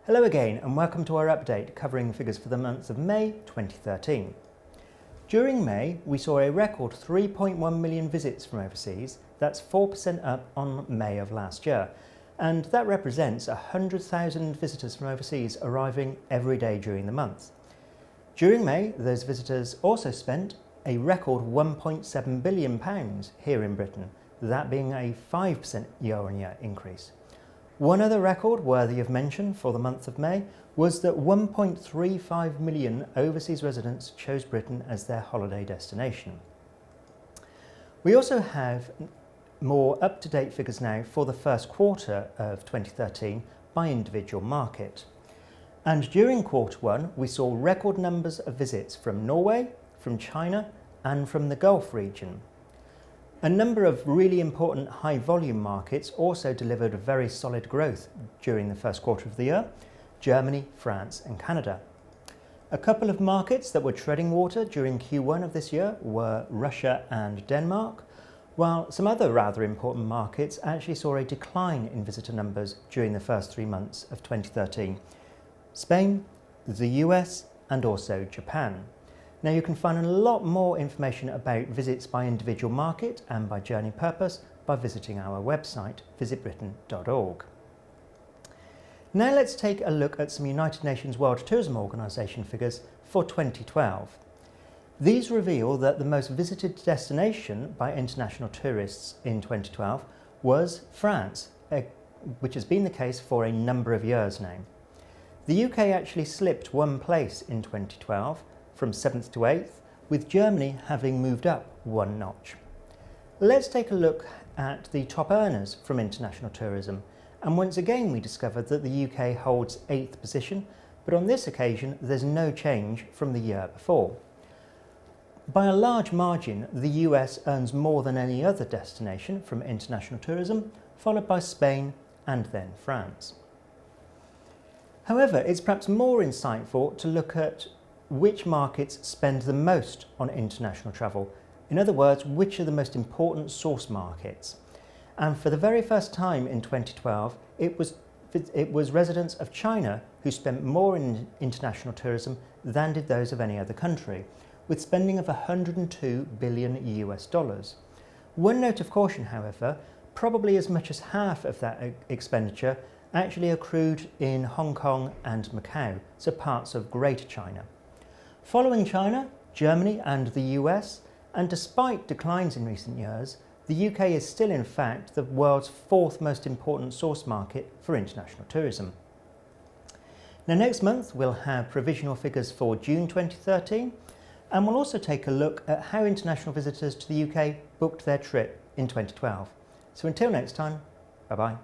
Hello again and welcome to our update covering figures for the month of May 2013. During May, we saw a record 3.1 million visits from overseas. That's 4% up on May of last year. And that represents 100,000 visitors from overseas arriving every day during the month. During May, those visitors also spent a record £1.7 billion here in Britain, that being a 5% year-on-year increase. One other record worthy of mention for the month of May was that 1.35 million overseas residents chose Britain as their holiday destination. We also have more up-to-date figures now for the first quarter of 2013 by individual market. And during quarter one, we saw record numbers of visits from Norway, from China, and from the Gulf region. A number of really important high-volume markets also delivered very solid growth during the first quarter of the year: Germany, France and Canada. A couple of markets that were treading water during Q1 of this year were Russia and Denmark, while some other rather important markets actually saw a decline in visitor numbers during the first 3 months of 2013: Spain, the US and also Japan. Now you can find a lot more information about visits by individual market and by journey purpose by visiting our website, VisitBritain.org. Now let's take a look at some United Nations World Tourism Organization figures for 2012. These reveal that the most visited destination by international tourists in 2012 was France, which has been the case for a number of years now. The UK actually slipped one place in 2012, from 7th to 8th, with Germany having moved up one notch. Let's take a look at the top earners from international tourism, and once again we discovered that the UK holds 8th position, but on this occasion there's no change from the year before. By a large margin, the US earns more than any other destination from international tourism, followed by Spain and then France. However, it's perhaps more insightful to look at which markets spend the most on international travel. In other words, which are the most important source markets. And for the very first time in 2012, it was residents of China who spent more in international tourism than did those of any other country, with spending of 102 billion US dollars. One note of caution, however: probably as much as half of that expenditure actually accrued in Hong Kong and Macau, so parts of Greater China. Following China, Germany and the US, and despite declines in recent years, the UK is still in fact the world's 4th most important source market for international tourism. Now next month we'll have provisional figures for June 2013, and we'll also take a look at how international visitors to the UK booked their trip in 2012. So until next time, bye bye.